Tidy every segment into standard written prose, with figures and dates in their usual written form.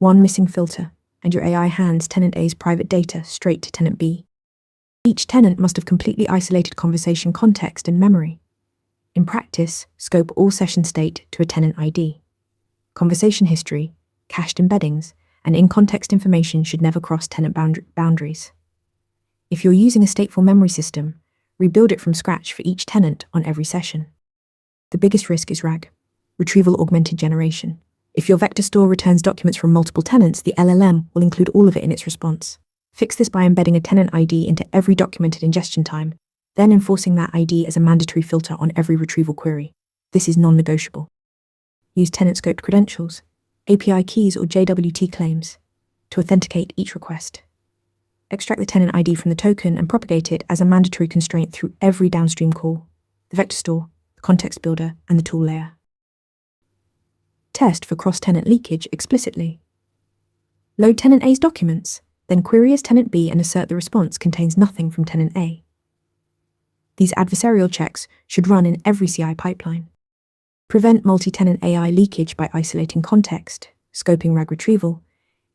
One missing filter, and your AI hands tenant A's private data straight to tenant B. Each tenant must have completely isolated conversation context and memory. In practice, scope all session state to a tenant ID. Conversation history, cached embeddings, and in-context information should never cross tenant boundaries. If you're using a stateful memory system, rebuild it from scratch for each tenant on every session. The biggest risk is RAG, retrieval augmented generation. If your vector store returns documents from multiple tenants, the LLM will include all of it in its response. Fix this by embedding a tenant ID into every documented ingestion time, then enforcing that ID as a mandatory filter on every retrieval query. This is non-negotiable. Use tenant-scoped credentials, API keys or JWT claims to authenticate each request. Extract the tenant ID from the token and propagate it as a mandatory constraint through every downstream call, the vector store, the context builder, and the tool layer. Test for cross-tenant leakage explicitly. Load tenant A's documents, then query as tenant B and assert the response contains nothing from tenant A. These adversarial checks should run in every CI pipeline. Prevent multi-tenant AI leakage by isolating context, scoping RAG retrieval,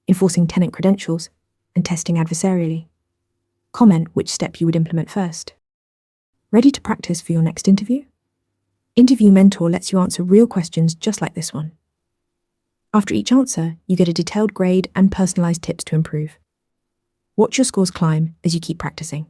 enforcing tenant credentials, and testing adversarially. Comment which step you would implement first. Ready to practice for your next interview? Interview Mentor lets you answer real questions just like this one. After each answer, you get a detailed grade and personalized tips to improve. Watch your scores climb as you keep practicing.